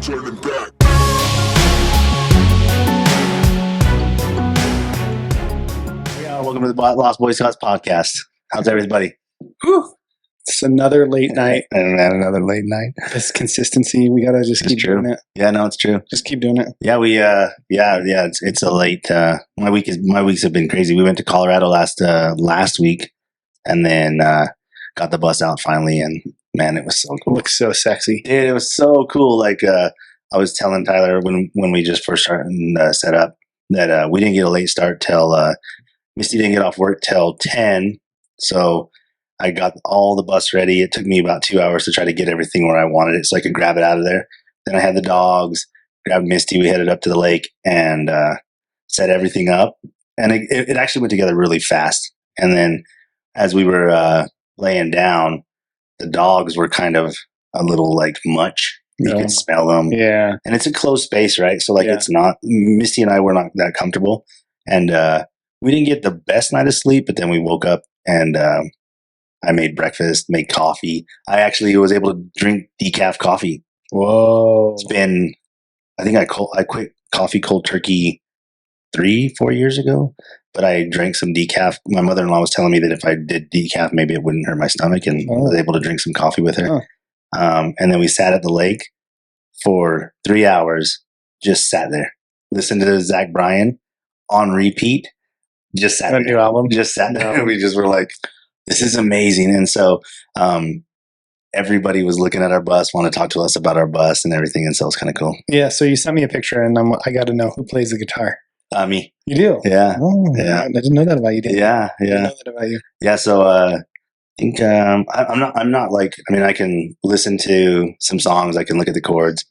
turning back. Yeah, welcome to the Lost Boy Scouts podcast. How's everybody? Whew. It's another late night. And another late night. This consistency, we gotta just keep doing it. Yeah, no, it's true. Just keep doing it. Yeah, it's a late. My weeks have been crazy. We went to Colorado last week, and then got the bus out finally, and man, it was so cool. Looks so sexy. Dude, it was so cool. Like I was telling Tyler when we just first started set up that we didn't get a late start till Misty didn't get off work till 10, so I got all the bus ready. It took me about 2 hours to try to get everything where I wanted it so I could grab it out of there. Then I had the dogs, grabbed Misty. We headed up to the lake and set everything up. And it actually went together really fast. And then as we were laying down, the dogs were kind of a little like much. You could smell them. Yeah. And it's a closed space, right? So like it's not, Misty and I were not that comfortable. And we didn't get the best night of sleep, but then we woke up and I made breakfast, made coffee. I actually was able to drink decaf coffee. Whoa. It's been, I think I quit coffee cold turkey 3-4 years ago, but I drank some decaf. My mother-in-law was telling me that if I did decaf, maybe it wouldn't hurt my stomach, and I was able to drink some coffee with her. And then we sat at the lake for 3 hours, just sat there, listened to Zach Bryan on repeat, just sat there. New album? Just sat there. We just were like, this is amazing. And so everybody was looking at our bus, wanted to talk to us about our bus and everything. And so it's kind of cool. Yeah. So you sent me a picture and I got to know who plays the guitar. Me. You do? Yeah. Oh, yeah. I didn't know that about you, did Yeah. I didn't know that about you. Yeah. So I think I'm not like, I mean, I can listen to some songs. I can look at the chords.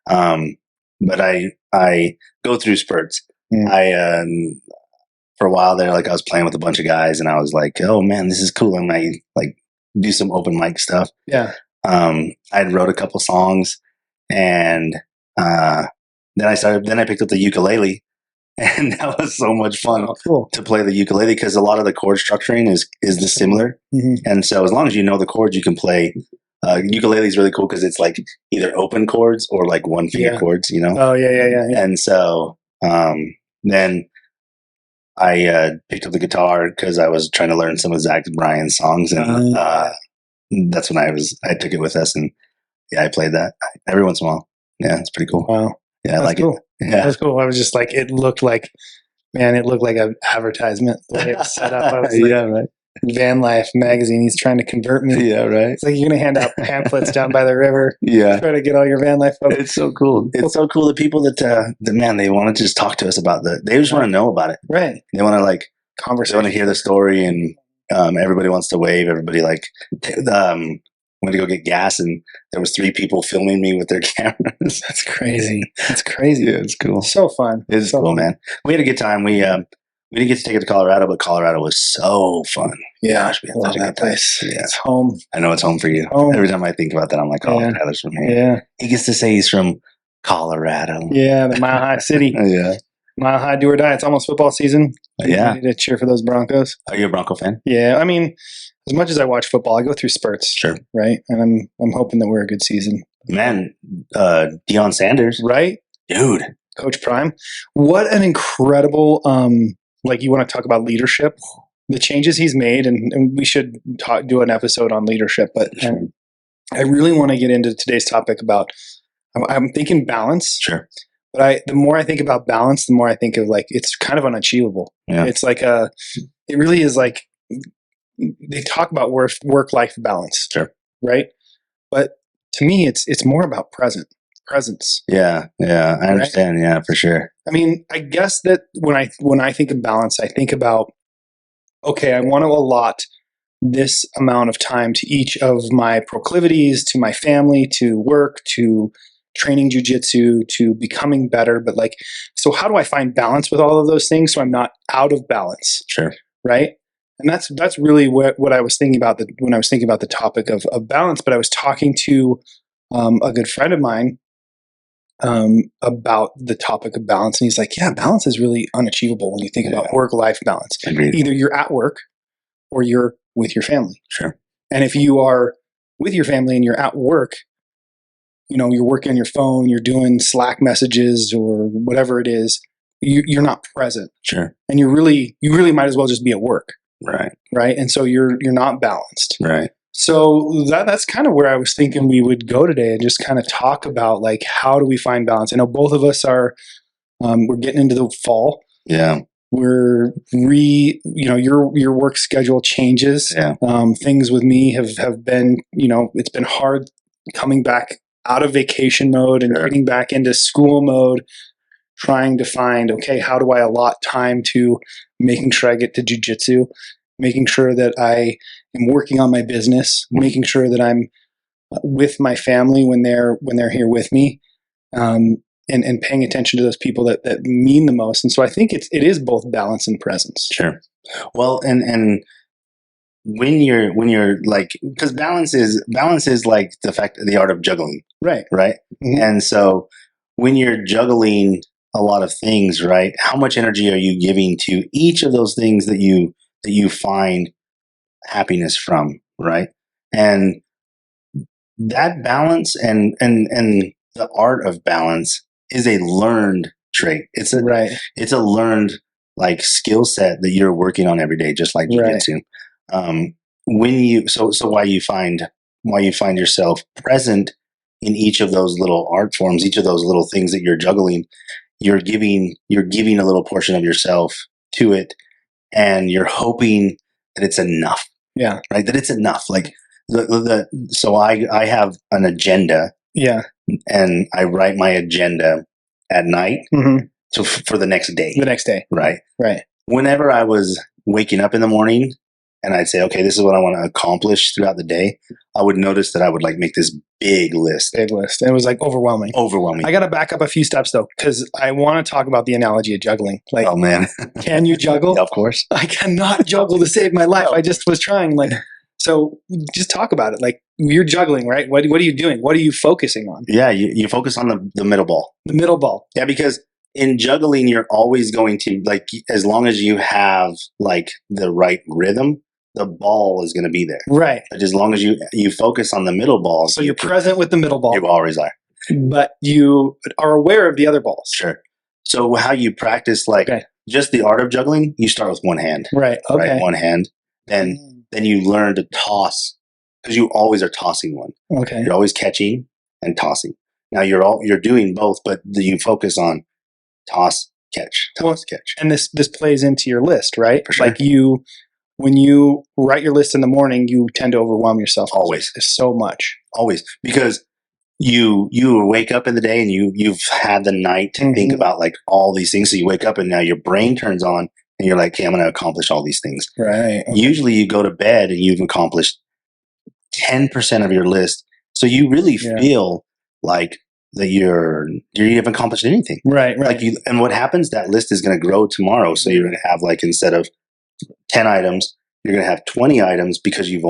But I go through spurts. For a while there, like I was playing with a bunch of guys and I was like, oh man, this is cool. And I like do some open mic stuff. Yeah. I wrote a couple songs and then I picked up the ukulele, and that was so much fun to play the ukulele because a lot of the chord structuring is similar. Mm-hmm. And so as long as you know the chords, you can play. Ukulele is really cool because it's like either open chords or like one finger chords, you know? Oh yeah. And so then I picked up the guitar because I was trying to learn some of Zach Bryan's songs, and that's when I took it with us, and I played that every once in a while. Yeah, it's pretty cool. Wow, yeah, I like cool. it. Yeah, that's cool. I was just like, it looked like an advertisement the way it was set up. I was like, yeah, right. Van Life magazine. He's trying to convert me. Yeah, right. It's like you're gonna hand out pamphlets down by the river. Yeah, try to get all your van life folks. It's so cool. It's so cool. The people that man, they want to just talk to us about they just want to know about it. Right. They want to like converse. They want to hear the story, and everybody wants to wave. Everybody like went to go get gas, and there was 3 people filming me with their cameras. That's crazy. That's crazy. Yeah, it's cool. So fun. It's so cool, fun. man. We had a good time. We didn't get to take it to Colorado, but Colorado was so fun. Yeah, gosh, we had such a good place. Yeah. It's home. I know it's home for you. Home. Every time I think about that, I'm like, oh, Tyler's from here. Yeah. He gets to say he's from Colorado. Yeah, the Mile High City. Yeah. Mile High, do or die. It's almost football season. Yeah. Ready to cheer for those Broncos. Are you a Bronco fan? Yeah. I mean, as much as I watch football, I go through spurts. Sure. Right? And I'm hoping that we're a good season. Man, Deion Sanders. Right? Dude. Coach Prime. What an incredible, like you want to talk about leadership, the changes he's made, and we should do an episode on leadership, but I really want to get into today's topic about, I'm thinking balance. Sure. But the more I think about balance, the more I think of like, it's kind of unachievable. Yeah. It's like it really is like, they talk about work-life balance. Sure. Right? But to me, it's more about presence. Yeah. I understand. Right? Yeah, for sure. I mean, I guess that when I think of balance, I think about, okay, I want to allot this amount of time to each of my proclivities, to my family, to work, to training jujitsu, to becoming better. But like, so how do I find balance with all of those things so I'm not out of balance? Sure. Right. And that's really what I was thinking about when I was thinking about the topic of balance. But I was talking to a good friend of mine about the topic of balance. And he's like, yeah, balance is really unachievable when you think about work-life balance. Agreed. Either you're at work or you're with your family. Sure. And if you are with your family and you're at work, you're working on your phone, you're doing Slack messages or whatever it is, you're not present. Sure. And you really might as well just be at work. Right. Right. And so you're not balanced. Right. So that's kind of where I was thinking we would go today and just kind of talk about like, how do we find balance? I know both of us are, we're getting into the fall. Yeah. We're your work schedule changes. Yeah. Things with me have been, it's been hard coming back out of vacation mode and Sure. getting back into school mode, trying to find, okay, how do I allot time to making sure I get to jujitsu, making sure that I am working on my business, making sure that I'm with my family when they're here with me, and paying attention to those people that mean the most. And so I think it is both balance and presence. Sure. Well, and when you're like, because balance is like the art of juggling. Right. Mm-hmm. And so when you're juggling a lot of things, right, how much energy are you giving to each of those things that you find happiness from, right? And that balance and the art of balance is a learned trait. It's a learned like skill set that you're working on every day, just like jiu-jitsu. When you so why you find yourself present in each of those little art forms, each of those little things that you're juggling, you're giving a little portion of yourself to it, and you're hoping that it's enough. Yeah. Right. That it's enough. Like so I have an agenda. Yeah. And I write my agenda at night. Mm-hmm. So for the next day. Right. Whenever I was waking up in the morning and I'd say, okay, this is what I want to accomplish throughout the day, I would notice that I would like make this big list. And it was like overwhelming. I got to back up a few steps though, because I want to talk about the analogy of juggling. Like, oh man, can you juggle? Yeah, of course. I cannot juggle to save my life. I just was trying. Like, so just talk about it. Like, you're juggling, right? What are you doing? What are you focusing on? Yeah, you focus on the middle ball. The middle ball. Yeah, because in juggling, you're always going to, like, as long as you have like the right rhythm, the ball is going to be there. Right. But as long as you focus on the middle ball. So you're present with the middle ball. You always are. But you are aware of the other balls. Sure. So how you practice, like, just the art of juggling, you start with one hand. Right. Okay. Right? One hand. Then you learn to toss, because you always are tossing one. Okay. You're always catching and tossing. Now you're doing both, but you focus on toss, catch, catch. And this plays into your list, right? For sure. Like when you write your list in the morning, you tend to overwhelm yourself. Always. So much. Always. Because you wake up in the day and you've had the night to think about like all these things. So you wake up and now your brain turns on and you're like, okay, I'm going to accomplish all these things. Right. Okay. Usually you go to bed and you've accomplished 10% of your list. So you really feel like that you haven't accomplished anything. Right. Like and what happens, that list is going to grow tomorrow. So you're going to have, like, instead of 10 items, you're going to have 20 items, because you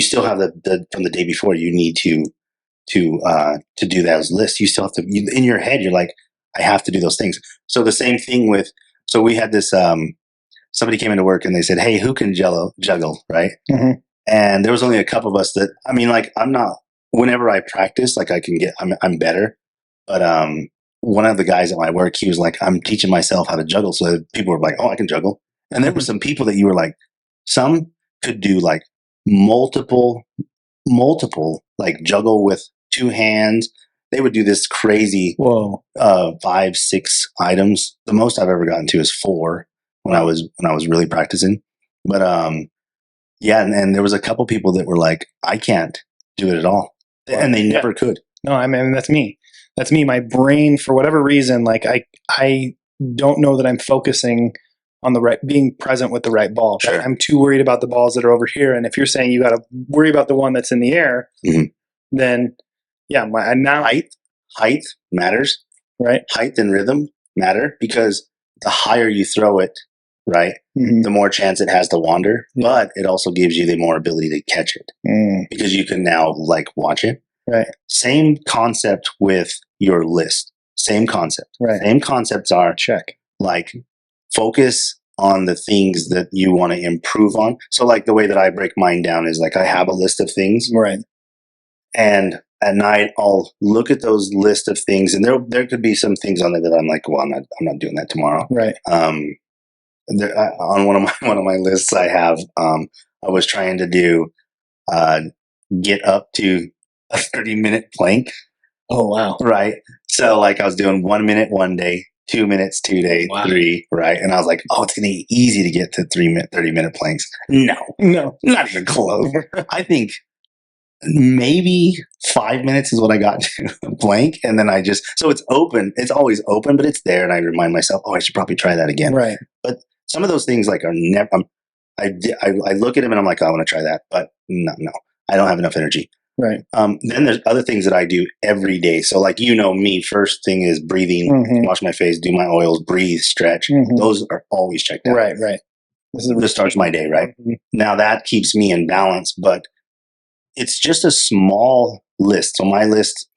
still have the from the day before. You need to do those lists. You still have to, in your head, you're like, I have to do those things. So the same thing so we had this, somebody came into work and they said, hey, who can juggle, right? Mm-hmm. And there was only a couple of us that, I mean, like, I'm not, whenever I practice, like, I'm better. But one of the guys at my work, he was like, I'm teaching myself how to juggle. So people were like, oh, I can juggle. And there were some people that you were like, some could do like multiple, like, juggle with two hands. They would do this crazy 5, 6 items. The most I've ever gotten to is 4 when I was really practicing. But yeah, and there was a couple people that were like, I can't do it at all, and they never could. No, I mean, that's me. My brain, for whatever reason, like I don't know that I'm focusing on being present with the right ball. Sure. I'm too worried about the balls that are over here. And if you're saying you got to worry about the one that's in the air, then height matters. Right. Height and rhythm matter, because the higher you throw it, right, the more chance it has to wander, but it also gives you the more ability to catch it, because you can now, like, watch it. Right. Same concept with your list. Same concept. Right. Same concepts are like, focus on the things that you want to improve on. So, like, the way that I break mine down is like, I have a list of things. Right. And at night, I'll look at those list of things, and there could be some things on there that I'm like, well, I'm not doing that tomorrow. Right. On one of my lists, I was trying to do get up to a 30-minute plank. Oh, wow. Right. So like I was doing 1 minute one day, 2 minutes 2 day, Wow. 3, right? And I was like, oh, it's gonna be easy to get to 30-minute planks. No, not even close. I think maybe 5 minutes is what I got to plank, and then so it's open. It's always open, but it's there, and I remind myself, oh, I should probably try that again. Right. But some of those things like are never. I look at them and I'm like, oh, I want to try that, but no, I don't have enough energy. Right. Then there's other things that I do every day. So like, me, first thing is breathing, wash my face, do my oils, breathe, stretch. Those are always checked out. Right. This starts my day, right? Now that keeps me in balance, but it's just a small list. So my list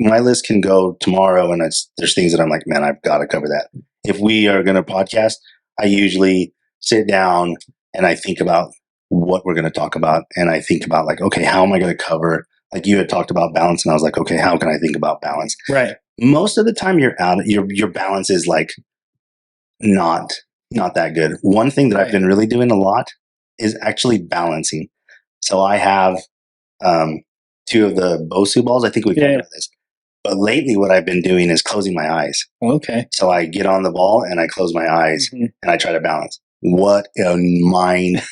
can go tomorrow, and there's things that I'm like, man, I've got to cover that. If we are going to podcast, I usually sit down and I think about what we're going to talk about. And I think about like, okay, how am I going to cover, like you had talked about balance, and I was like, okay, how can I think about balance? Right. Most of the time your balance is like not that good. One thing that I've been really doing a lot is actually balancing. So I have 2 of the Bosu balls. I think we've talked about this. But lately what I've been doing is closing my eyes. Okay. So I get on the ball and I close my eyes and I try to balance. What a mind,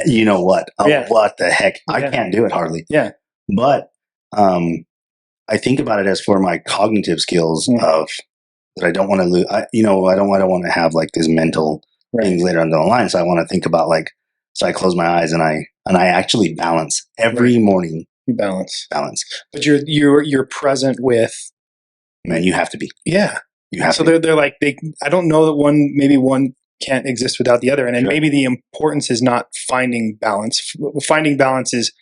you know what? What the heck? I can't do it hardly. Yeah. But I think about it as for my cognitive skills of that I don't want to lose. I don't want to have like this mental things later on down the line. So I want to think about like, so I close my eyes and I actually balance every morning. You balance, but you're present with. Man, you have to be. Yeah, you have. So to. they're like I don't know that one can't exist without the other, and then maybe the importance is not finding balance. Finding balance is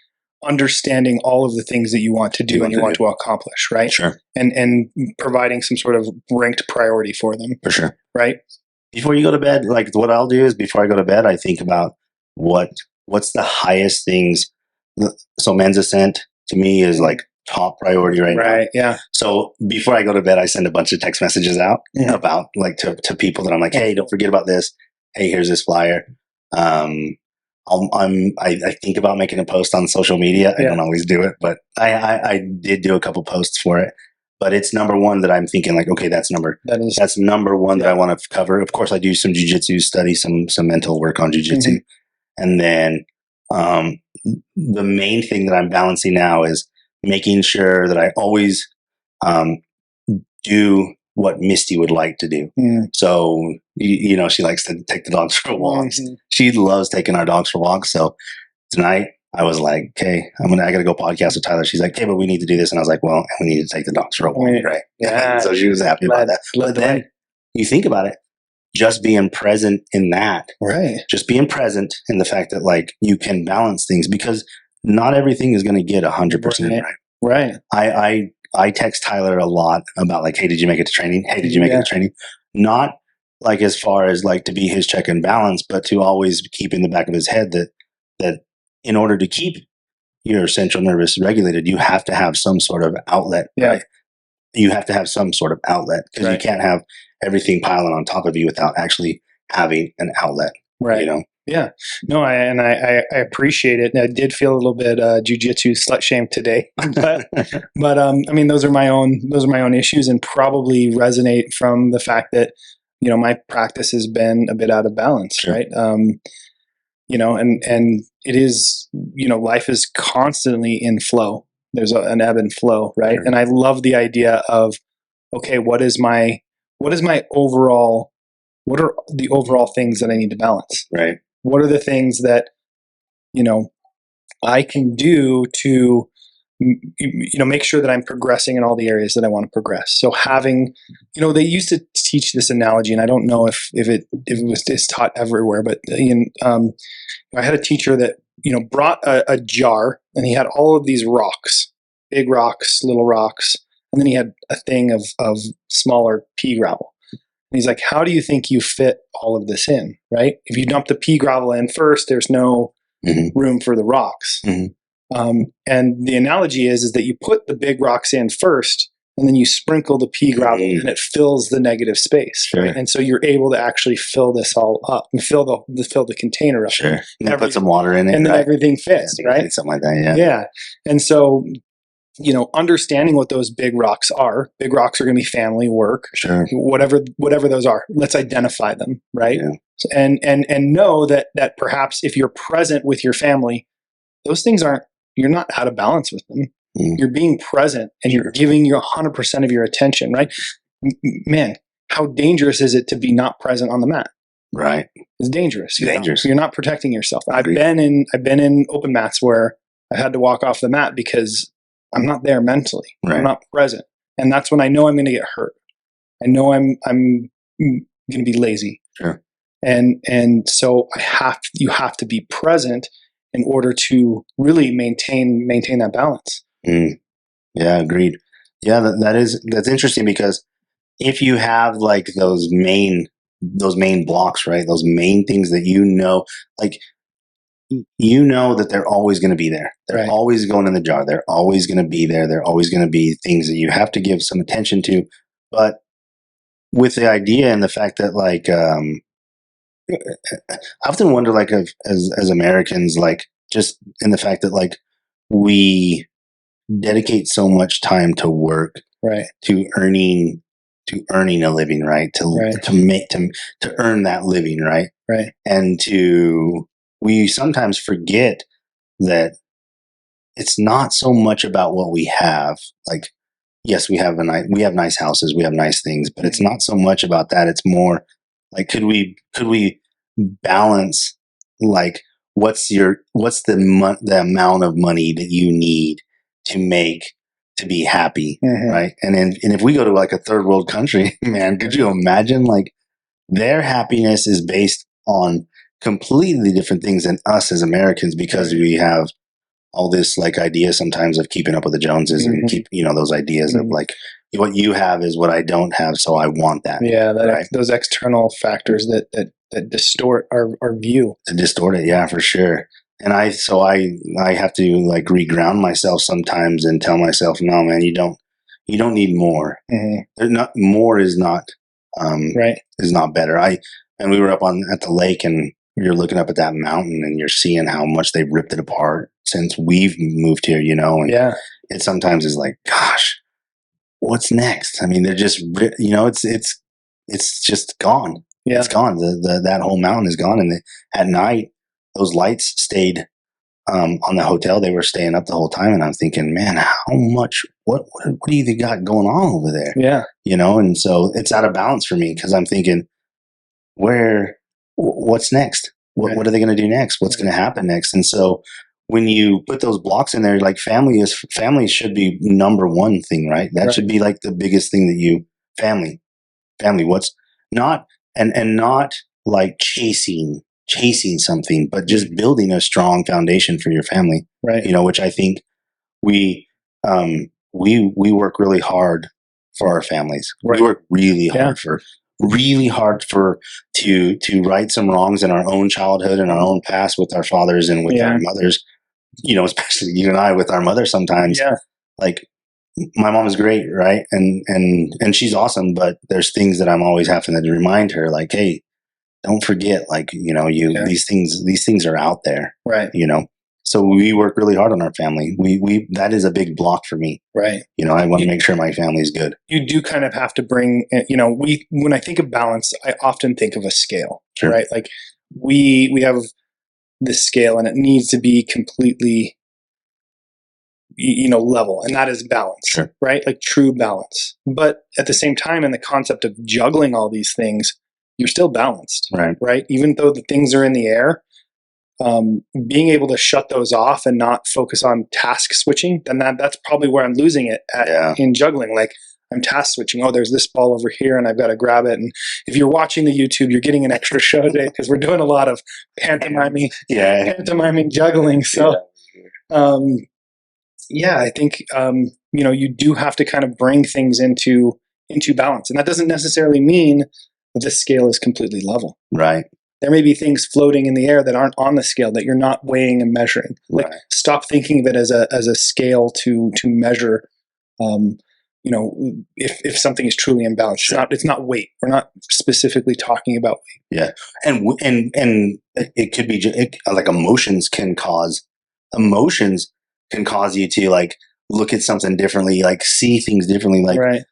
understanding all of the things that you want to do and you want to accomplish, right? Sure. And providing some sort of ranked priority for them. For sure. Right. Before you go to bed, like what I'll do is before I go to bed, I think about what's the highest things. So men's ascent to me is like top priority right now. Right. Yeah. So before I go to bed, I send a bunch of text messages out about like to people that I'm like, hey, don't forget about this. Hey, here's this flyer. I think about making a post on social media. I don't always do it, but I did do a couple posts for it. But it's number one that I'm thinking like, okay, that's number one that I want to cover. Of course, I do some jujitsu, study some mental work on jujitsu, and then the main thing that I'm balancing now is making sure that I always do what Misty would like to do. So, she likes to take the dogs for walks. She loves taking our dogs for walks. So tonight I was like, okay, I got to go podcast with Tyler. She's like, okay, but we need to do this. And I was like, well, we need to take the dogs for a walk, right? Yeah. So she was happy about that. But then you think about it, just being present in that, right? Just being present in the fact that like you can balance things, because not everything is going to get 100% right. I text Tyler a lot about like, hey, did you make it to training? Hey, did you make it to training? Not like as far as like to be his check and balance, but to always keep in the back of his head that in order to keep your central nervous regulated, you have to have some sort of outlet. Right? You have to have some sort of outlet, because you can't have everything piling on top of you without actually having an outlet. Right. Yeah. No, I appreciate it. And I did feel a little bit jujitsu slut shamed today, but I mean, those are my own issues, and probably resonate from the fact that my practice has been a bit out of balance, right? And it is, life is constantly in flow. There's an ebb and flow, right? Sure. And I love the idea of, okay, what are the overall things that I need to balance? Right. What are the things that, I can do to, make sure that I'm progressing in all the areas that I want to progress. So having, they used to teach this analogy, and I don't know if it's taught everywhere, but I had a teacher that, brought a jar, and he had all of these rocks, big rocks, little rocks, and then he had a thing of smaller pea gravel. And he's like, how do you think you fit all of this in, right? If you dump the pea gravel in first, there's no room for the rocks. And the analogy is that you put the big rocks in first, and then you sprinkle the pea gravel, and it fills the negative space. Sure. Right? And so you're able to actually fill this all up and fill the container up. Sure. And put some water in it, and then everything fits, right? Something like that. Yeah. Yeah. And so, understanding what those big rocks are. Big rocks are going to be family, work, sure, whatever those are. Let's identify them, right? Yeah. And know that perhaps if you're present with your family, those things you're not out of balance with them. You're being present and you're giving you 100% of your attention, right? Man, how dangerous is it to be not present on the mat? Right. It's dangerous. Dangerous. You're not protecting yourself. I've been in open mats where I had to walk off the mat because I'm not there mentally. Right. I'm not present. And that's when I know I'm going to get hurt. I know I'm going to be lazy. Sure. And so you have to be present in order to really maintain that balance. Yeah, agreed. Yeah, that's interesting, because if you have like those main blocks, right? Those main things that like that they're always going to be there. They're always going in the jar. They're always going to be there. They're always going to be things that you have to give some attention to. But with the idea and the fact that like, I often wonder, like, as Americans, like, just in the fact that like we dedicate so much time to work, right, to earning a living, right, to earn that living, right, and we sometimes forget that it's not so much about what we have. Like, yes, we have nice houses, we have nice things, but it's not so much about that. It's more like, could we balance, like, what's the amount of money that you need to make to be happy, right? And if we go to like a third world country, man, could you imagine, like, their happiness is based on completely different things than us as Americans, because we have all this like idea sometimes of keeping up with the Joneses and keep, those ideas of like, what you have is what I don't have, so I want that. Yeah, those external factors that distort our view. To distort it, yeah, for sure. And I have to like reground myself sometimes and tell myself, no, man, you don't need more. More is not is not better. And we were up at the lake, and you're looking up at that mountain, and you're seeing how much they've ripped it apart since we've moved here, and it sometimes is like, gosh, what's next? I mean, they're just, it's just gone. Yeah. It's gone. That whole mountain is gone. And at night, those lights stayed on the hotel. They were staying up the whole time. And I'm thinking, man, how much, what do you got going on over there? Yeah. And so it's out of balance for me, because I'm thinking, what's next? What are they going to do next? What's going to happen next? And so when you put those blocks in there, like, family should be number one thing, right? That should be like the biggest thing that family, what's not, and not like chasing something, but just building a strong foundation for your family, right? Which I think we work really hard for our families. Right. We work really hard to right some wrongs in our own childhood and our own past with our fathers and with our mothers, especially you and I with our mother sometimes. Yeah. Like, my mom is great, right? And she's awesome, but there's things that I'm always having to remind her, like, hey, don't forget, like, these things are out there. Right. So we work really hard on our family. We that is a big block for me. Right. I want to make sure my family's good. You do kind of have to bring, when I think of balance, I often think of a scale, right? Like, we have this scale, and it needs to be completely, level, and that is balance, right? Like, true balance. But at the same time, in the concept of juggling all these things, you're still balanced, right? Even though the things are in the air, being able to shut those off and not focus on task switching, then that's probably where I'm losing it in juggling. Like, I'm task switching. Oh, there's this ball over here, and I've got to grab it. And if you're watching the YouTube, you're getting an extra show today, because we're doing a lot of pantomiming juggling. So, I think you do have to kind of bring things into balance, and that doesn't necessarily mean that this scale is completely level. Right. there may be things floating in the air that aren't on the scale that you're not weighing and measuring. Like, Right. stop thinking of it as a scale to measure. If something is truly imbalanced, Sure. it's not weight. We're not specifically talking about weight. Yeah, and it could be like emotions can cause you to like look at something differently, like see things differently. Like, Right.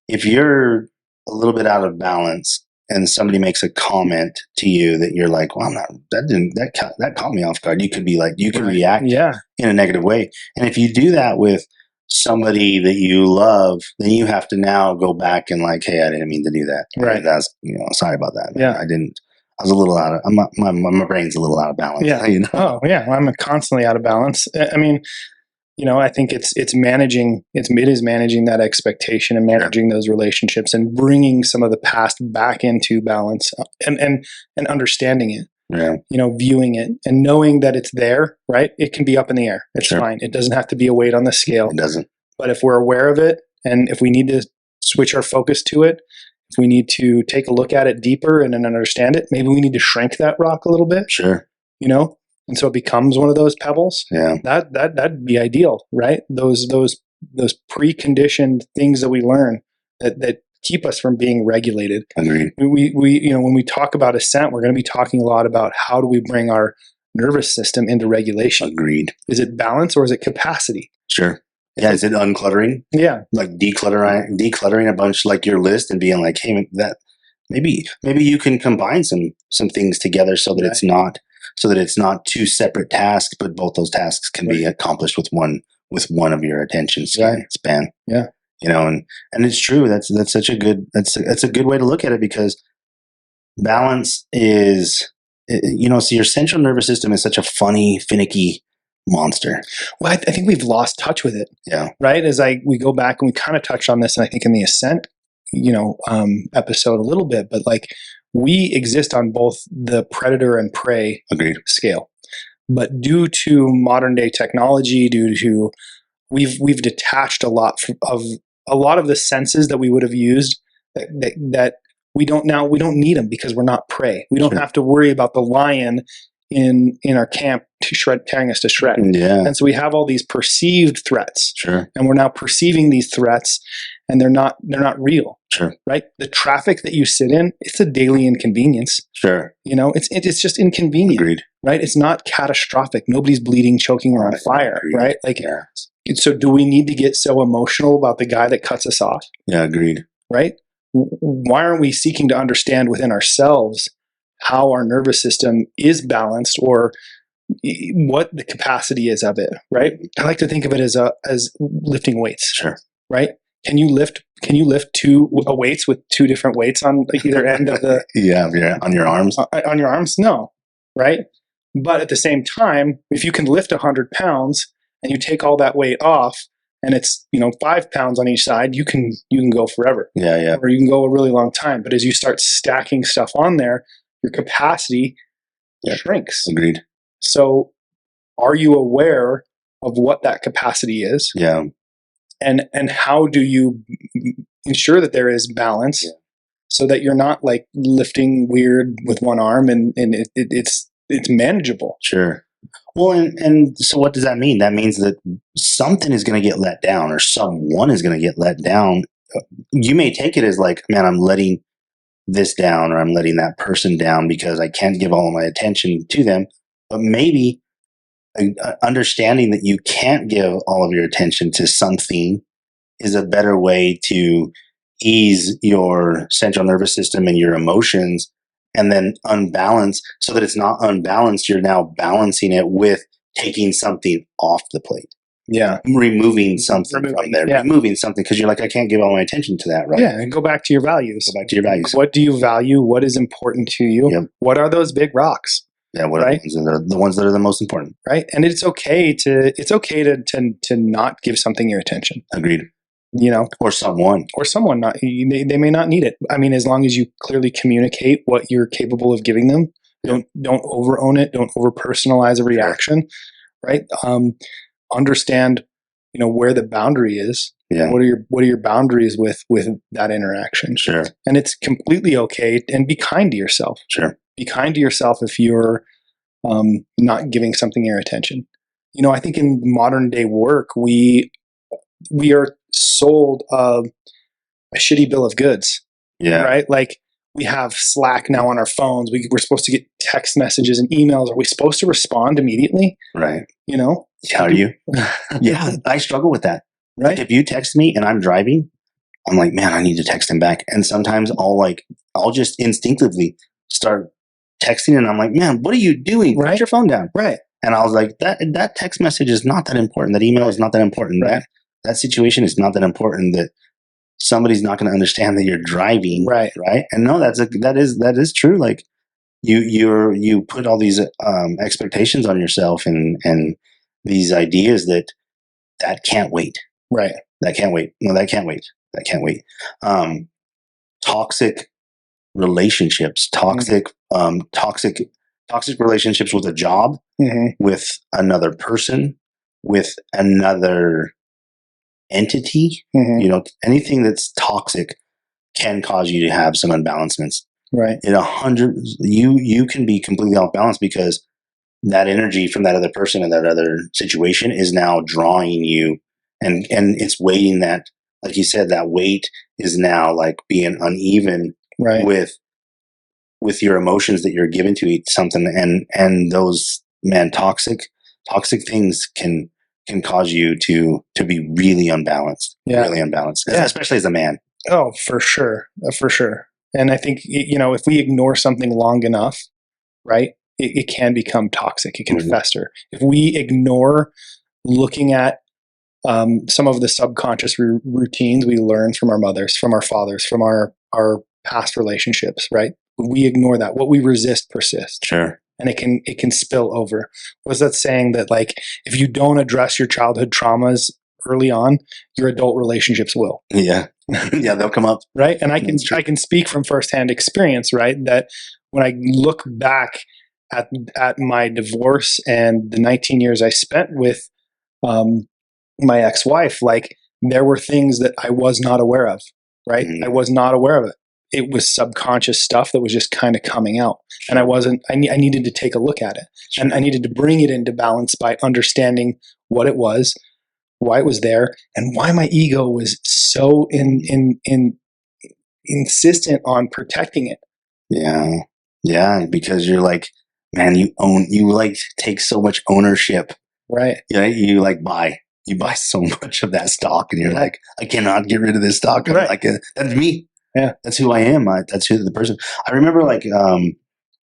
if you're a little bit out of balance and somebody makes a comment to you that you're like, well, that caught me off guard. You could be like, you could react in a negative way. And if you do that with somebody that you love, then you have to now go back and like, hey, I didn't mean to do that. Right. That's, sorry about that. Man. Yeah. I was a little out of, my brain's a little out of balance. Yeah. Oh yeah. I'm constantly out of balance. I mean, I think it is managing that expectation and managing those relationships and bringing some of the past back into balance and understanding it. Yeah. Viewing it and knowing that it's there, right? It can be up in the air. It's fine. It doesn't have to be a weight on the scale. It doesn't. But if we're aware of it, and if we need to switch our focus to it, if we need to take a look at it deeper and then understand it, maybe we need to shrink that rock a little bit. Sure. And so it becomes one of those pebbles. Yeah. That'd be ideal, right? Those preconditioned things that we learn that keep us from being regulated. Agreed. We when we talk about ascent, we're going to be talking a lot about how do we bring our nervous system into regulation. Agreed. Is it balance or is it capacity? Sure. Yeah. Is it uncluttering? Yeah. Like decluttering a bunch, like your list, and being like, hey, that maybe you can combine some things together so that it's not two separate tasks, but both those tasks can be accomplished with one of your attention span. Yeah. And it's true. That's such a good, that's a good way to look at it, because balance is, so your central nervous system is such a funny, finicky monster. Well, I think we've lost touch with it. Yeah. Right. As we go back and we kind of touched on this, and I think in the ascent, episode a little bit, but like, we exist on both the predator and prey scale. But due to modern day technology, we've detached a lot of the senses that we would have used that we don't need them because we're not prey. We don't have to worry about the lion in our camp tearing us to shreds. Yeah. And so we have all these perceived threats. Sure. And we're now perceiving these threats, and they're not real. Sure. Right? The traffic that you sit in, it's a daily inconvenience. Sure. It's just inconvenient. Agreed. Right? It's not catastrophic. Nobody's bleeding, choking, or on fire. Agreed. Right? So do we need to get so emotional about the guy that cuts us off? Yeah, agreed. Right? Why aren't we seeking to understand within ourselves how our nervous system is balanced, or what the capacity is of it? Right? I like to think of it as lifting weights. Sure. Right? Can you lift two weights with two different weights on either end of the on your arms? On your arms? No. Right? But at the same time, if you can lift 100 pounds and you take all that weight off, and it's 5 pounds on each side, you can go forever. Yeah. Or you can go a really long time. But as you start stacking stuff on there, your capacity shrinks. Agreed. So are you aware of what that capacity is? Yeah. And how do you ensure that there is balance so that you're not like lifting weird with one arm and it's manageable? Sure. Well, and so what does that mean? That means that something is going to get let down, or someone is going to get let down. You may take it as like, man, I'm letting this down, or I'm letting that person down because I can't give all of my attention to them. But maybe understanding that you can't give all of your attention to something is a better way to ease your central nervous system and your emotions, and then unbalance, so that it's not unbalanced. You're now balancing it with taking something off the plate. Yeah. Removing something from there. Yeah. Removing something because you're like, I can't give all my attention to that, right? Yeah, and go back to your values. Go back to your values. What do you value? What is important to you? Yep. What are those big rocks? Yeah, what are the ones that are the most important? Right. And it's okay to not give something your attention. Agreed. Or someone not. They may not need it. I mean, as long as you clearly communicate what you're capable of giving them. Don't over own it. Don't over personalize a reaction. Right. Understand, where the boundary is. Yeah. What are your boundaries with that interaction? Sure. And it's completely okay. And be kind to yourself. Sure. Be kind to yourself if you're not giving something your attention. I think in modern day work, we are sold a shitty bill of goods. Yeah. Right? Like we have Slack now on our phones. We're supposed to get text messages and emails. Are we supposed to respond immediately? Right. How are you? Yeah, I struggle with that. Right? Like if you text me and I'm driving, I'm like, man, I need to text him back. And sometimes I'll just instinctively start texting, and I'm like, man, what are you doing? Right. Put your phone down. Right. And I was like, that text message is not that important. That email is not that important. Right. That situation is not that important. That somebody's not going to understand that you're driving. Right. Right. And no, that is true. Like you put all these expectations on yourself and these ideas that can't wait. Right. That can't wait. No, that can't wait. That can't wait. Toxic relationships, toxic relationships with a job, with another person, with another entity. Anything that's toxic can cause you to have some unbalancements. Right. You can be completely off balance because that energy from that other person and that other situation is now drawing you, and it's weighting that, like you said, that weight is now like being uneven. Right. with your emotions that you're given to eat something, and those toxic things can cause you to be really unbalanced. Yeah. Really unbalanced, Yeah. especially as a man. Oh, for sure. For sure. And I think, if we ignore something long enough, right, it can become toxic. It can fester. If we ignore looking at some of the subconscious routines we learned from our mothers, from our fathers, from our past relationships, right? We ignore that. What we resist persists. Sure. And it can spill over. What's that saying that, like, if you don't address your childhood traumas early on, your adult relationships will. Yeah. Yeah, they'll come up. Right. And I can speak from firsthand experience, right? That when I look back at my divorce and the 19 years I spent with my ex-wife, like, there were things that I was not aware of, right? I was not aware of it. It was subconscious stuff that was just kind of coming out. Sure. And I needed to take a look at it. Sure. And I needed to bring it into balance by understanding what it was, why it was there, and why my ego was so insistent on protecting it. Yeah. Yeah. Because you're like, man, you like take so much ownership. Right. Yeah. You buy so much of that stock, and you're like, I cannot get rid of this stock. Right. Like, that's me. Yeah. That's who I am. That's who the person. I remember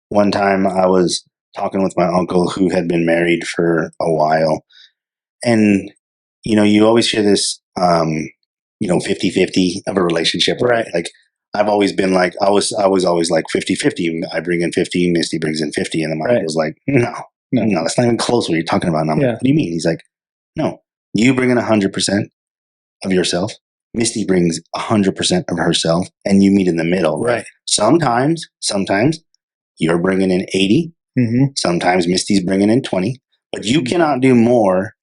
one time I was talking with my uncle who had been married for a while, and you always hear this 50-50 of a relationship, right? Like, I've always been like, I was always like 50-50. I bring in 50, Misty brings in 50, and then my uncle was like, no, that's not even close what you're talking about. And I'm like, what do you mean? He's like, no, you bring in 100% of yourself. Misty brings 100% of herself, and you meet in the middle. Right. Sometimes you're bringing in 80. Sometimes Misty's bringing in 20, but you cannot do more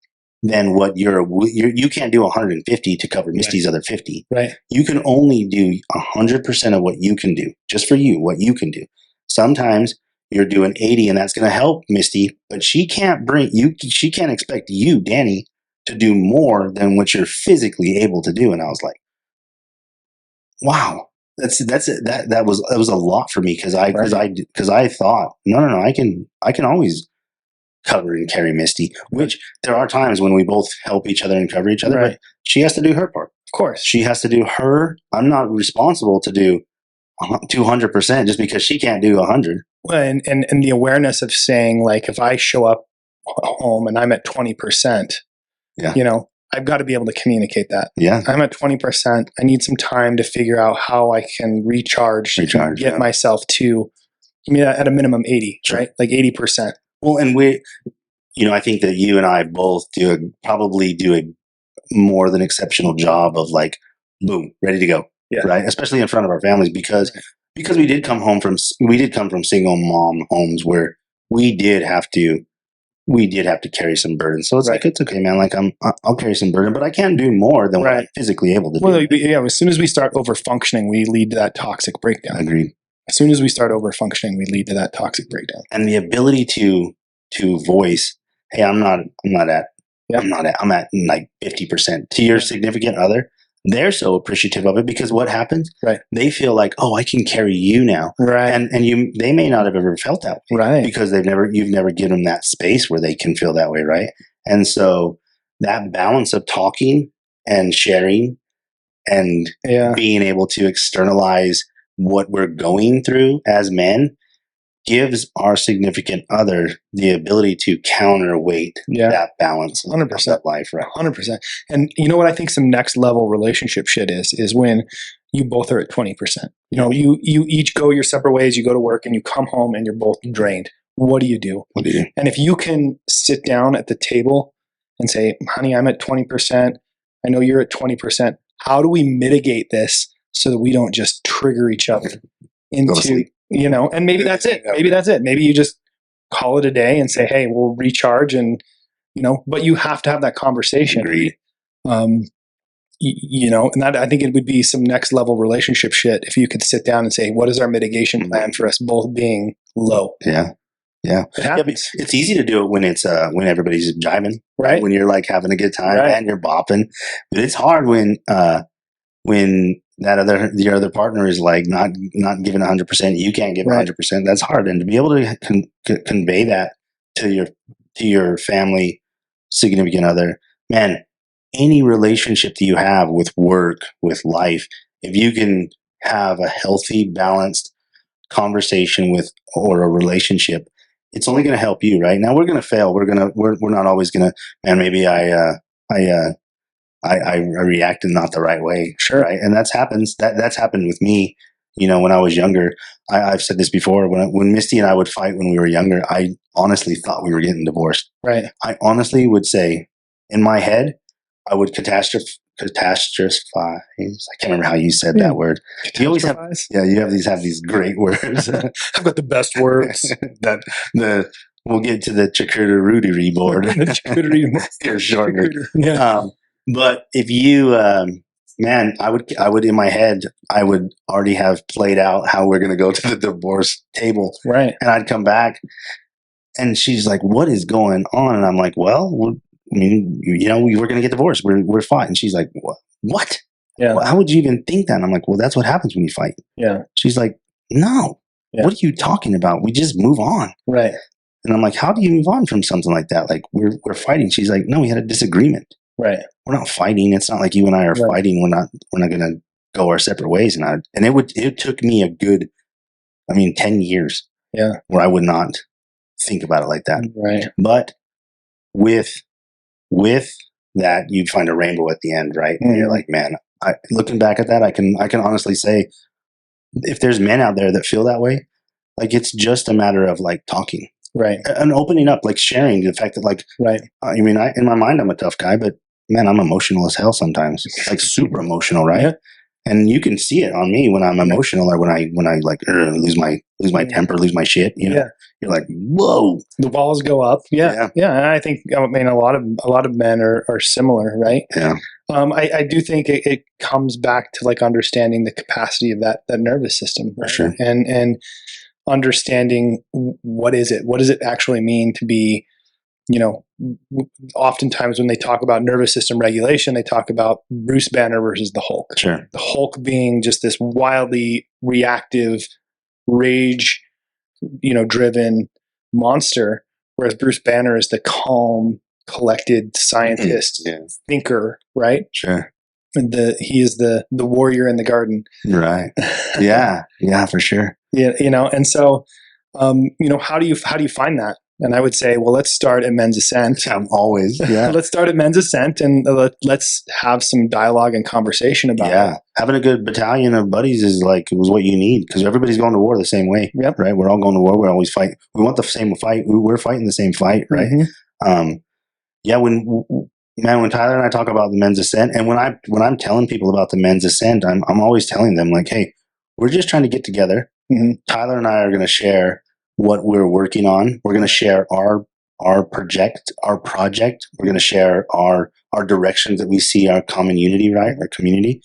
than what you can't do 150 to cover Misty's other 50. Right. You can only do 100% of what you can do, just for you, what you can do. Sometimes you're doing 80, and that's going to help Misty, but she can't expect you, Danny, to do more than what you're physically able to do. And I was like, wow, that was a lot for me, because I thought, no, I can always cover and carry Misty, which there are times when we both help each other and cover each other, but she has to do her part. Of course. She has to do her. I'm not responsible to do 200% just because she can't do 100. Well, and the awareness of saying, like, if I show up home and I'm at 20%, I've got to be able to communicate that. Yeah. I'm at 20%. I need some time to figure out how I can recharge get myself to, at a minimum 80, right? Like 80%. Well, and I think that you and I both probably do a more than exceptional job of, like, boom, ready to go. Yeah. Right. Especially in front of our families, because we did come from single mom homes where we did have to we did have to carry some burden. So it's Right. like, it's okay, man. Like I'll carry some burden, but I can't do more than what I'm Right. physically able to Well, do. yeah, as soon as we start over functioning, we lead to that toxic breakdown. Agreed. As soon as we start over functioning, we lead to that toxic breakdown. And the ability to voice, hey, I'm at like 50% to your Yeah. significant other. They're so appreciative of it because what happens? Right. They feel like, oh, I can carry you now. Right. And they may not have ever felt that way. Right. Because you've never given them that space where they can feel that way. Right. And so that balance of talking and sharing and being able to externalize what we're going through as men gives our significant other the ability to counterweight that balance 100%. of life, right? 100%. And you know what I think some next level relationship shit is when you both are at 20%. You know, you each go your separate ways, you go to work and you come home and you're both drained. What do you do? And if you can sit down at the table and say, honey, I'm at 20%. I know you're at 20%. How do we mitigate this so that we don't just trigger each other into, you know, and maybe that's it. Maybe that's it. Maybe you just call it a day and say, hey, we'll recharge and, you know, but you have to have that conversation. Agreed. You know, and that, I think it would be some next level relationship shit if you could sit down and say, what is our mitigation plan for us both being low? Yeah. Yeah. It's easy to do it when it's when everybody's jiving, right? When you're like having a good time and you're bopping. But it's hard when your other partner is like not giving 100%, you can't give 100%. That's hard. And to be able to convey that to your family, significant other, man, any relationship that you have with work, with life, if you can have a healthy, balanced conversation with or a relationship, it's only going to help you, right? Now we're going to fail. We're not always going to, man, maybe I reacted not the right way. Sure. Right. And that's happened with me, you know, when I was younger. I've said this before, when Misty and I would fight when we were younger, I honestly thought we were getting divorced. Right. I honestly would say in my head, I would catastrophize. I can't remember how you said that word. You always have, you have these great words. I've got the best words. We'll get to the charcuterie board. Here shortly. Yeah. But if you, man, I would in my head, I would already have played out how we're going to go to the divorce table. Right. And I'd come back and she's like, what is going on? And I'm like, well, I mean, you know, we were going to get divorced. We're fine. And she's like, what? Yeah. Well, how would you even think that? And I'm like, well, that's what happens when you fight. Yeah. She's like, no, what are you talking about? We just move on. Right. And I'm like, how do you move on from something like that? Like we're fighting. She's like, no, we had a disagreement. Right. We're not fighting. It's not like you and I are fighting. We're not going to go our separate ways. And it took me a good, 10 years. Yeah. Where I would not think about it like that. Right. But with that, you'd find a rainbow at the end, right? Mm-hmm. And you're like, man, looking back at that, I can honestly say, if there's men out there that feel that way, like it's just a matter of like talking. Right. And opening up, like sharing the fact that like, right. In my mind, I'm a tough guy, but man, I'm emotional as hell sometimes, like super emotional. Right. Yeah. And you can see it on me when I'm emotional or when I like lose my temper, lose my shit. You know, you're like, whoa, the walls go up. Yeah. Yeah. And I think, a lot of men are similar. Right. Yeah. I do think it comes back to like understanding the capacity of that nervous system. Right? For sure. And understanding what does it actually mean to be, you know, oftentimes when they talk about nervous system regulation, they talk about Bruce Banner versus the Hulk. Sure. The Hulk being just this wildly reactive, rage, driven monster, whereas Bruce Banner is the calm, collected scientist, thinker, right? Sure. And he is the warrior in the garden. Right. Yeah. Yeah, for sure. Yeah. And so, how do you find that? And I would say, well, let's start at Men's Ascent. I'm always, yeah. Let's start at Men's Ascent and let's have some dialogue and conversation about it. Yeah. Having a good battalion of buddies is what you need because everybody's going to war the same way. Yep. Right. We're all going to war. We always fight. We want the same fight. We're fighting the same fight. Right. Mm-hmm. When Tyler and I talk about the Men's Ascent and when I'm telling people about the Men's Ascent, I'm always telling them like, hey, we're just trying to get together. Mm-hmm. Tyler and I are going to share what we're working on. We're going to share our our project. We're going to share our directions that we see our common unity, right? Our community.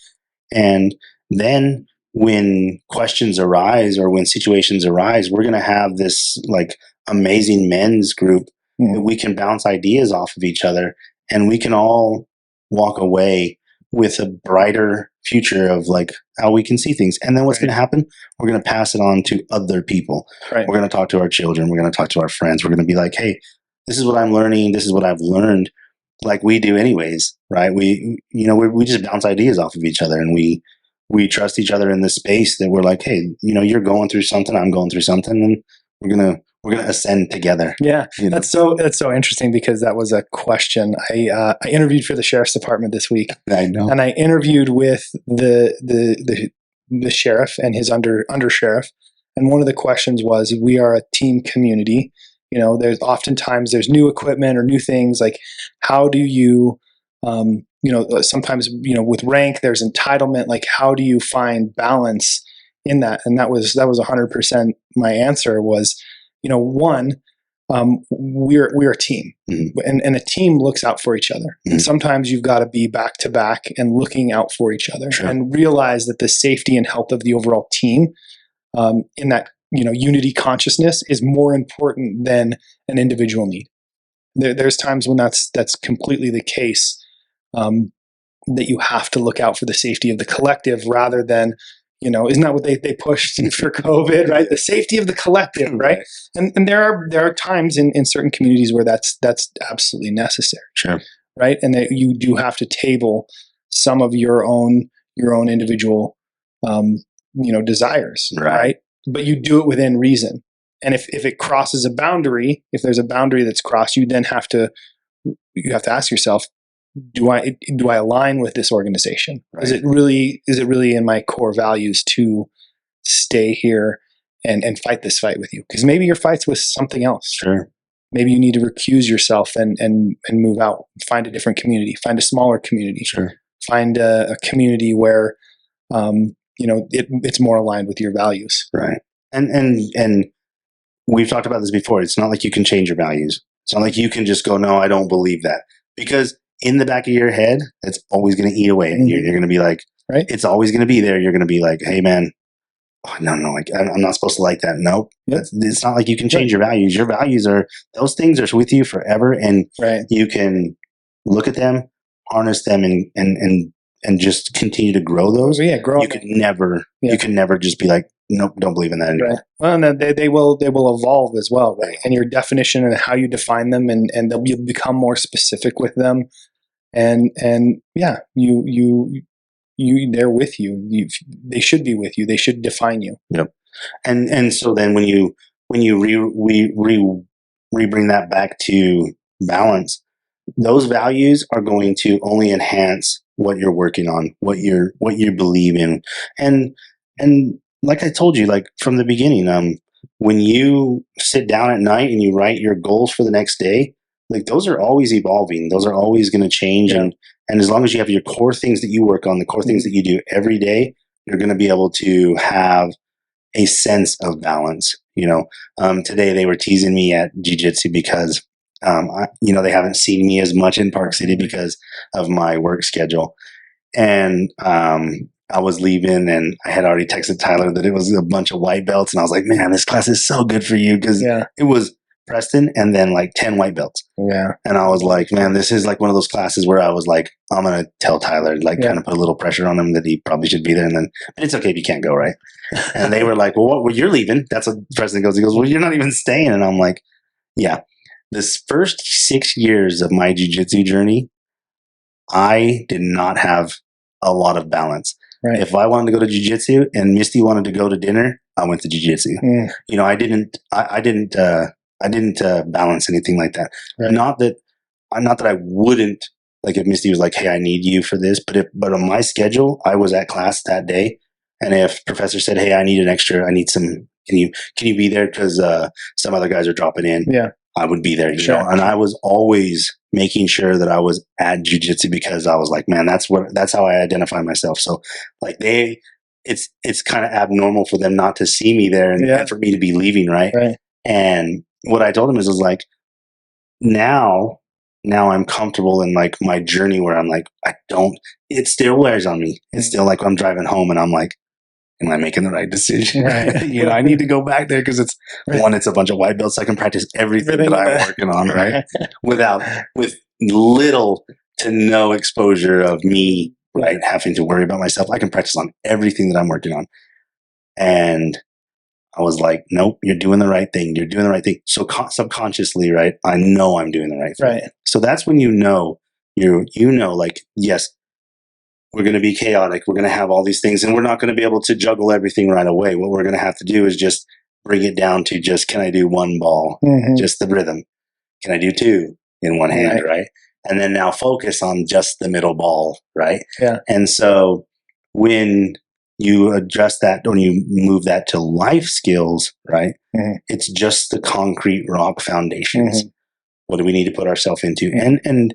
And then when questions arise or when situations arise, we're going to have this like amazing men's group that we can bounce ideas off of each other, and we can all walk away with a brighter future of like how we can see things. And then what's going to happen? We're going to pass it on to other people. Right. We're going to talk to our children. We're going to talk to our friends. We're going to be like, hey, this is what I'm learning. This is what I've learned. Like we do anyways, right? We just bounce ideas off of each other, and we trust each other in this space that we're like, hey, you're going through something, I'm going through something, and we're gonna ascend together. Yeah, that's so interesting, because that was a question. I interviewed for the sheriff's department this week. I know, and I interviewed with the sheriff and his under sheriff, and one of the questions was, we are a team community. There's oftentimes there's new equipment or new things. Like, how do you, sometimes with rank there's entitlement. Like, how do you find balance in that? And that was 100% my answer was, one, we're a team, and a team looks out for each other. And sometimes you've got to be back to back and looking out for each other, and realize that the safety and health of the overall team, in that unity consciousness, is more important than an individual need. There's times when that's completely the case, that you have to look out for the safety of the collective rather than, isn't that what they pushed for COVID, right? The safety of the collective, right? And there are times in certain communities where that's absolutely necessary, right? And that you do have to table some of your own individual, desires, right? But you do it within reason. And if it crosses a boundary, if there's a boundary that's crossed, you then have to ask yourself, do I align with this organization? Right. Is it really in my core values to stay here and fight this fight with you? Because maybe your fight's with something else. Maybe you need to recuse yourself and move out, find a different community, find a smaller community, find a community where it's more aligned with your values. Right. And we've talked about this before. It's not like you can change your values. It's not like you can just go, no, I don't believe that. Because in the back of your head, it's always going to eat away at you. You're going to be like, it's always going to be there. You're going to be like, hey, man, no, like, I'm not supposed to like that. Nope. It's not like you can change your values. Your values those things are with you forever. And you can look at them, harness them, and just continue to grow those. Grow. You could never just be like, nope, don't believe in that anymore. Well, and they will evolve as well, right? And your definition and how you define them, and they'll become more specific with them. And you they're with you. They should be with you. They should define you. Yep. And so then when you bring that back to balance, those values are going to only enhance what you're working on, what you believe in. And like I told you, like from the beginning, when you sit down at night and you write your goals for the next day, like those are always evolving. Those are always going to change. And as long as you have your core things that you work on, the core things that you do every day, you're going to be able to have a sense of balance. Today they were teasing me at jiu-jitsu because, they haven't seen me as much in Park City because of my work schedule. And, I was leaving and I had already texted Tyler that it was a bunch of white belts. And I was like, man, this class is so good for you. Cause it was Preston and then like 10 white belts. Yeah. And I was like, man, this is like one of those classes where I was like, I'm going to tell Tyler, like kind of put a little pressure on him that he probably should be there. And then, but it's okay if you can't go, right? And they were like, well, you're leaving. That's what Preston goes. He goes, well, you're not even staying. And I'm like, yeah, this first 6 years of my jiu-jitsu journey, I did not have a lot of balance. Right. If I wanted to go to jiu-jitsu and Misty wanted to go to dinner, I went to jiu-jitsu. I didn't balance anything like that. Right. Not that I wouldn't, like if Misty was like, hey, I need you for this, but on my schedule, I was at class that day. And if professor said, hey, I need some, can you be there? Cause, some other guys are dropping in. Yeah. I would be there, and I was always making sure that I was at jiu-jitsu because I was like, man, that's how I identify myself. So like it's kind of abnormal for them not to see me there and for me to be leaving. Right. And what I told them is like, now I'm comfortable in like my journey where I'm like, it still wears on me. It's still like I'm driving home and I'm like, am I making the right decision? Right. I need to go back there because it's a bunch of white belts. So I can practice everything that I'm working on, right? With little to no exposure of me, right? Having to worry about myself. I can practice on everything that I'm working on. And I was like, nope, you're doing the right thing. You're doing the right thing. So subconsciously, right? I know I'm doing the right thing. Right. So that's when you know, like, yes, we're going to be chaotic. We're going to have all these things and we're not going to be able to juggle everything right away. What we're going to have to do is just bring it down to just, can I do one ball? Just the rhythm. Can I do two in one hand? Right. And then now focus on just the middle ball. Right. Yeah. And so when you adjust that, when you move that to life skills, right? It's just the concrete rock foundations. What do we need to put ourselves into? And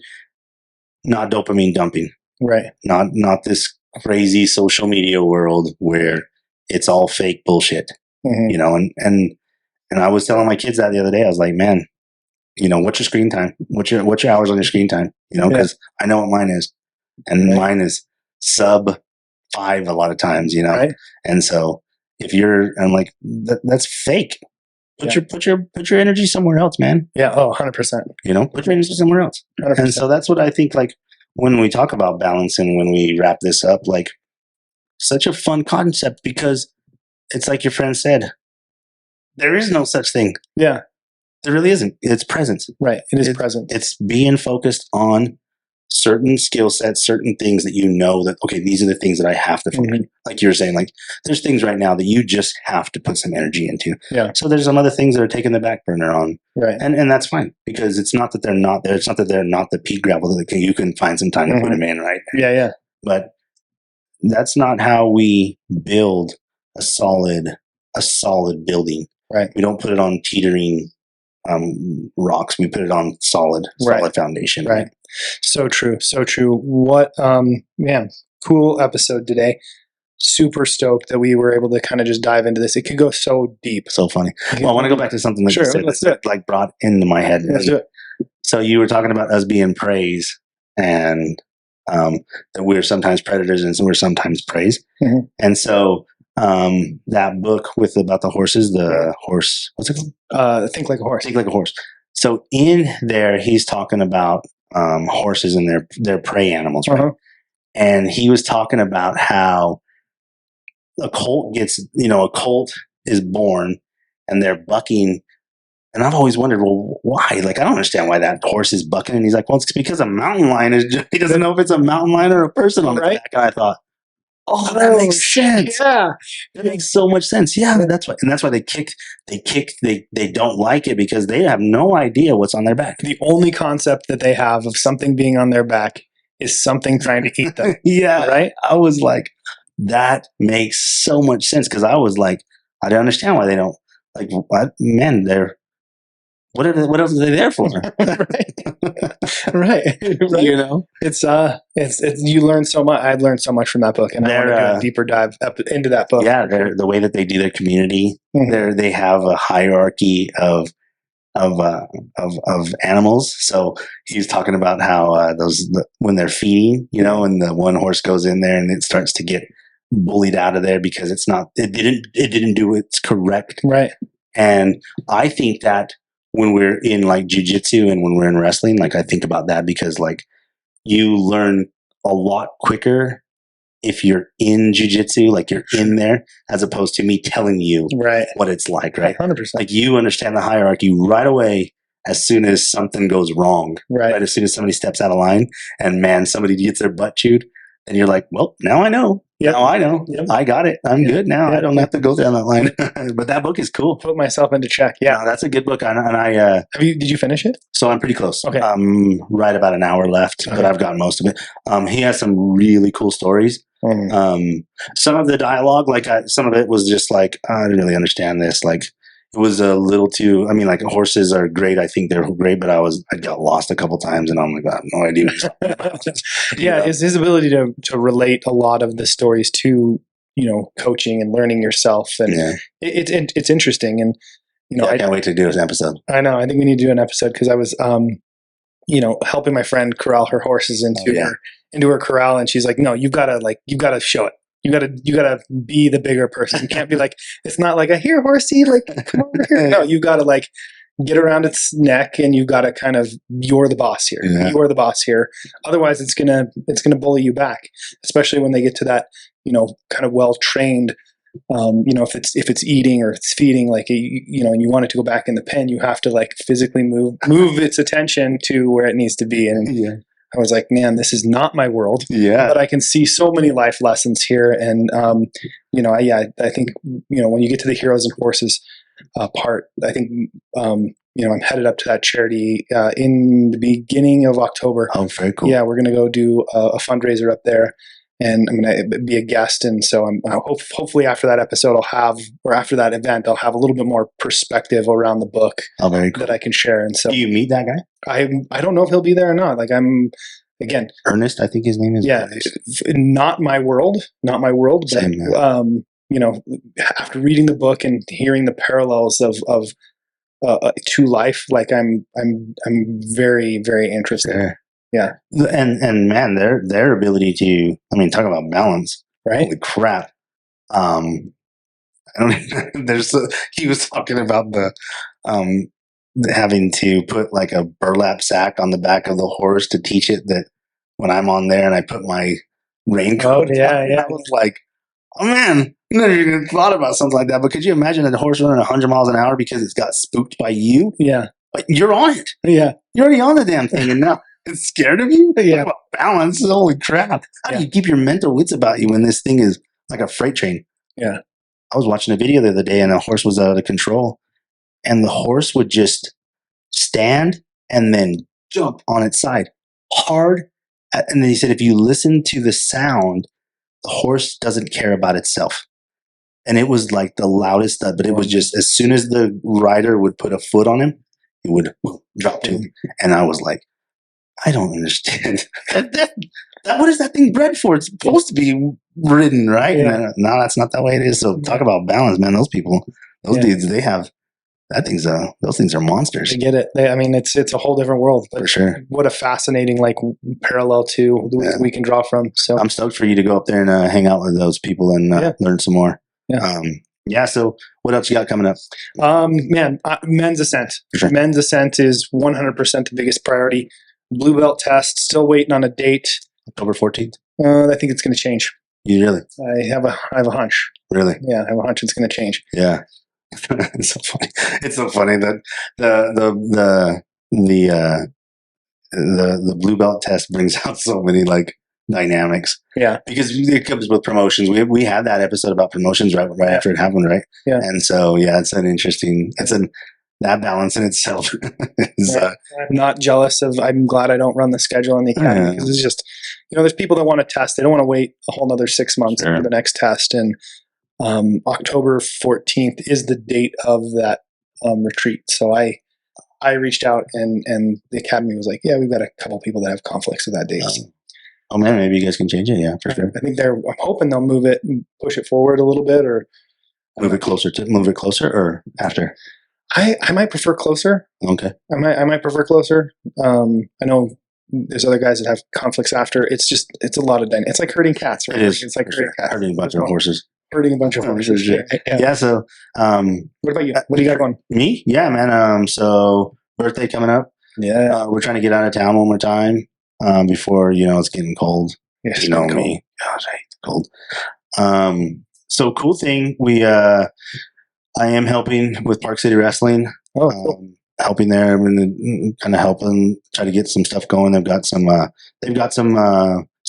not dopamine dumping. Right. Not this crazy social media world where it's all fake bullshit. And I was telling my kids that the other day. I was like, man, what's your screen time? What's your hours on your screen time? Because I know what mine is. And mine is sub 5 a lot of times, Right. And so I'm like, that's fake. Put your energy somewhere else, man. Yeah. Oh, 100%. Put your energy somewhere else. 100%. And so that's what I think, like, when we talk about balance and when we wrap this up, like, such a fun concept because it's like your friend said, there is no such thing. Yeah. There really isn't. It's presence. Right. It's present. It's being focused on certain skill sets, certain things that that, okay, these are the things that I have to focus. Like you were saying, like, there's things right now that you just have to put some energy into. Yeah. So there's some other things that are taking the back burner on. Right. And that's fine because it's not that they're not there. It's not that they're not the pea gravel that you can find some time to put them in, right? Yeah. Yeah. But that's not how we build a solid building. Right. We don't put it on teetering rocks. We put it on solid foundation. Right. So true. So true. What, man, cool episode today. Super stoked that we were able to kind of just dive into this. It could go so deep. So funny. Well, I want to go back to something that you said that like brought into my head. Let's do it. So you were talking about us being praise and that we're sometimes predators and we're sometimes praise. And so that book about the horses, the horse, what's it called? Think Like a Horse. Think Like a Horse. So in there, he's talking about horses and their prey animals, right? And he was talking about how a colt is born and they're bucking. And I've always wondered, well, why? Like, I don't understand why that horse is bucking. And he's like, well, it's because a mountain lion he doesn't know if it's a mountain lion or a person on the back. And I thought, oh, that makes sense. Yeah. That makes so much sense. Yeah, that's why. And that's why they don't like it because they have no idea what's on their back. The only concept that they have of something being on their back is something trying to eat them. Yeah. Right? I was like, that makes so much sense because I was like, I don't understand why they don't, like, what? Man, what else are they there for? Right. It's you learn so much. I've learned so much from that book, and I want to do a deeper dive into that book. Yeah, the way that they do their community, they have a hierarchy of animals. So he's talking about how when they're feeding, and the one horse goes in there and it starts to get bullied out of there because it didn't do its correct. Right. And I think that when we're in like jiu-jitsu and when we're in wrestling, like I think about that because like you learn a lot quicker if you're in jiu-jitsu, like you're in there, as opposed to me telling you what it's like, right? 100%. Like you understand the hierarchy right away as soon as something goes wrong, right? As soon as somebody steps out of line and man, somebody gets their butt chewed, and you're like, well, now I know. Yep. Now I know. Yep. I got it. I'm good now. Yep. I don't have to go down that line. But that book is cool. Put myself into check. Yeah, no, that's a good book. Did you finish it? So I'm pretty close. Okay. Right about an hour left, but I've got most of it. He has some really cool stories. Some of the dialogue, like some of it was just like, I didn't really understand this. Like it was a little too, I mean, like horses are great. I think they're great, but I got lost a couple times and I'm like, I have no idea. Yeah. It's his ability to relate a lot of the stories to, coaching and learning yourself. And it's interesting. And Yeah, I can't wait to do an episode. I know. I think we need to do an episode because I was, helping my friend corral her horses into her corral, and she's like, "No, you gotta show it. You gotta be the bigger person. You can't be like, it's not like a here horsey, like come over here. No, you gotta like get around its neck, and you gotta kind of you're the boss here. Yeah. You are the boss here. Otherwise, it's gonna bully you back, especially when they get to that kind of well trained. If it's eating or it's feeding, like and you want it to go back in the pen, you have to like physically move its attention to where it needs to be. And I was like, man, this is not my world. Yeah, but I can see so many life lessons here. And I think when you get to the heroes and horses part, I think I'm headed up to that charity in the beginning of October. Oh, very cool. Yeah, we're gonna go do a fundraiser up there. And I'm going to be a guest. And so hopefully after that episode, after that event, I'll have a little bit more perspective around the book that I can share. And so, do you meet that guy? I don't know if he'll be there or not. Like again, Ernest, I think his name is. Yeah. Not my world. Same, but, after reading the book and hearing the parallels of to life, like I'm very, very interested. Sure. Yeah. And man, their ability to, talk about balance, right? Holy crap. I don't he was talking about the having to put like a burlap sack on the back of the horse to teach it that when I'm on there and I put my raincoat on, I was like, oh man, I never even thought about something like that. But could you imagine a horse running 100 miles an hour because it's got spooked by you? Yeah. But you're on it. Yeah. You're already on the damn thing, and now it's scared of you? Yeah. Talk about balance. Holy crap. How do you keep your mental wits about you when this thing is like a freight train? Yeah. I was watching a video the other day and a horse was out of control. And the horse would just stand and then jump on its side hard. And then he said, if you listen to the sound, the horse doesn't care about itself. And it was like the loudest thud, but it was just as soon as the rider would put a foot on him, he would drop to him. And I was like, I don't understand. What is that thing bred for? It's supposed to be ridden, right? Yeah. No, that's not the way it is. So talk about balance, man. Those people, those dudes, they have those things are monsters. I get it. It's a whole different world. For sure. What a fascinating parallel to we can draw from. So I'm stoked for you to go up there and hang out with those people and learn some more. Yeah. So what else you got coming up? Men's Ascent. Sure. Men's Ascent is 100% the biggest priority. Blue belt test, still waiting on a date. October 14th? I think it's going to change. You really? I have a hunch. Really? Yeah, I have a hunch it's going to change. Yeah. It's so funny. It's so funny that the blue belt test brings out so many like dynamics. Yeah. Because it comes with promotions. We had that episode about promotions right after it happened, right? Yeah. And so that balance in itself is, I'm not jealous of. I'm glad I don't run the schedule in the academy because it's just, there's people that want to test. They don't want to wait a whole another 6 months for the next test. And October 14th is the date of that retreat. So I reached out and the academy was like, yeah, we've got a couple people that have conflicts with that date. Oh man, maybe you guys can change it. Yeah, for sure. I think I'm hoping they'll move it and push it forward a little bit, or move it closer or after. I might prefer closer. Okay. I might prefer closer. I know there's other guys that have conflicts after. It's a lot of dynamics. It's like herding cats, right? It is. It's like herding cats. Herding a bunch of horses. Herding a bunch of horses. Yeah. So, what about you? What do you got going? Me? Yeah, man. So birthday coming up. Yeah. We're trying to get out of town one more time before it's getting cold. Yes, you know me. Gosh, I hate the cold. So cool thing I am helping with Park City Wrestling. Oh, cool. Helping there, and kind of helping try to get some stuff going. They've got some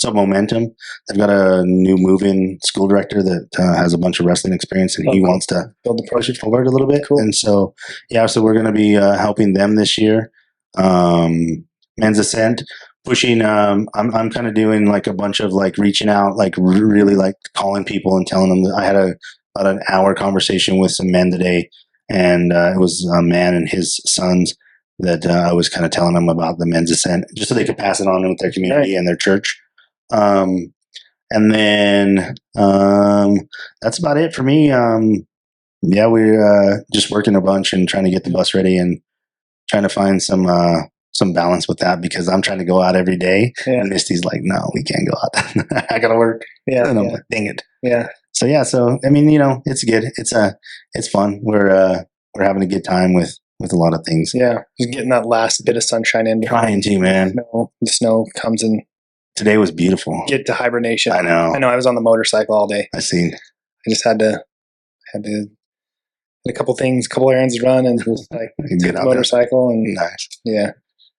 momentum. They've got a new move-in school director that has a bunch of wrestling experience, and he wants to build the push it forward a little bit. Cool. And so, so we're going to be helping them this year. Men's Ascent, pushing. I'm kind of doing like a bunch of like reaching out, like really like calling people and telling them that I had about an hour conversation with some men today, and it was a man and his sons that I was kind of telling them about the Men's Ascent, just so they could pass it on with their community and their church. And then that's about it for me. yeah, we're just working a bunch and trying to get the bus ready and trying to find some balance with that because I'm trying to go out every day, and Misty's like, "No, we can't go out. I gotta work." Yeah, and I'm like, "Dang it." Yeah. So I mean, it's good. It's fun. We're having a good time with a lot of things. Yeah, just getting that last bit of sunshine in. Trying to, man. The snow comes and today was beautiful. Get to hibernation. I know. I was on the motorcycle all day. I seen. I just had a couple errands to run and just like get the motorcycle and nice. Yeah,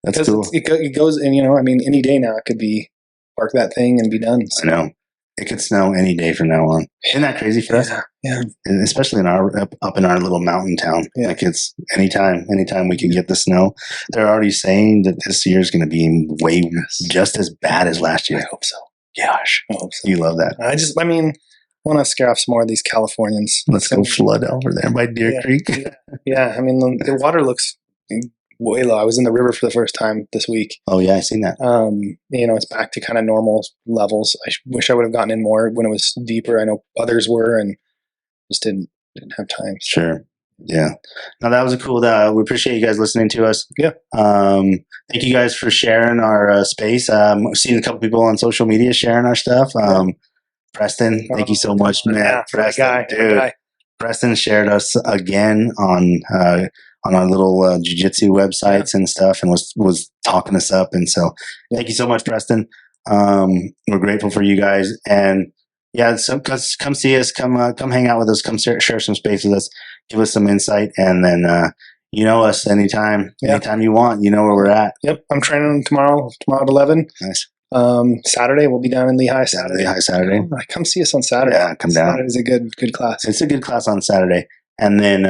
that's cool. It goes and I mean, any day now it could be park that thing and be done. So. I know. It could snow any day from now on. Isn't that crazy for us? Yeah. And especially up in our little mountain town. Yeah. Like it's anytime we can get the snow. They're already saying that this year is going to be just as bad as last year. I hope so. Gosh. I hope so. You love that. I want to scare off some more of these Californians. Let's go flood over there by Deer Creek. Yeah. I mean, the water looks way low. I was in the river for the first time this week. Oh yeah, I seen that. It's back to kind of normal levels. I wish I would have gotten in more when it was deeper. I know others were, and just didn't have time. Sure. Yeah. No, that was a cool. We appreciate you guys listening to us. Yeah. Thank you guys for sharing our space. I've seen a couple people on social media sharing our stuff. Preston, thank you so much, man. Yeah, Preston, dude. Preston shared us again on our little jiu-jitsu websites and stuff, and was talking us up. And so, thank you so much, Preston. We're grateful for you guys, and come see us, come hang out with us, come share some space with us, give us some insight, and then us anytime you want. You know where we're at. Yep, I'm training tomorrow at 11. Nice. Saturday we'll be down in Lehigh. Saturday. Come see us on Saturday. Yeah, come down. Saturday's a good class. It's a good class on Saturday, and then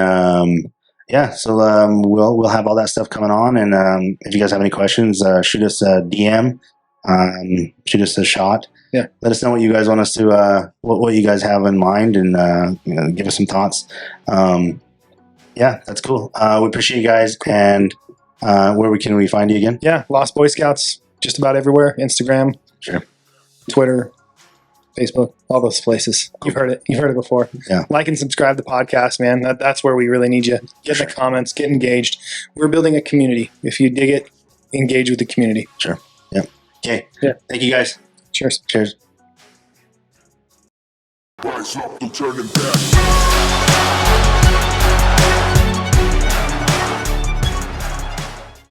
we'll have all that stuff coming on. And if you guys have any questions, shoot us a DM, shoot us a shot. Yeah. Let us know what you guys want us to what you guys have in mind, and give us some thoughts. That's cool. We appreciate you guys. Cool. And where can we find you again? Yeah, Lost Boy Scouts. Just about everywhere. Instagram, sure, Twitter, Facebook, all those places. Cool. You've heard it before. Yeah. Like and subscribe to the podcast, man. That's where we really need you. Get in the comments, get engaged. We're building a community. If you dig it, engage with the community. Sure. Yeah. Okay. Yeah. Thank you guys. Cheers. Cheers. Rise up and turn it back.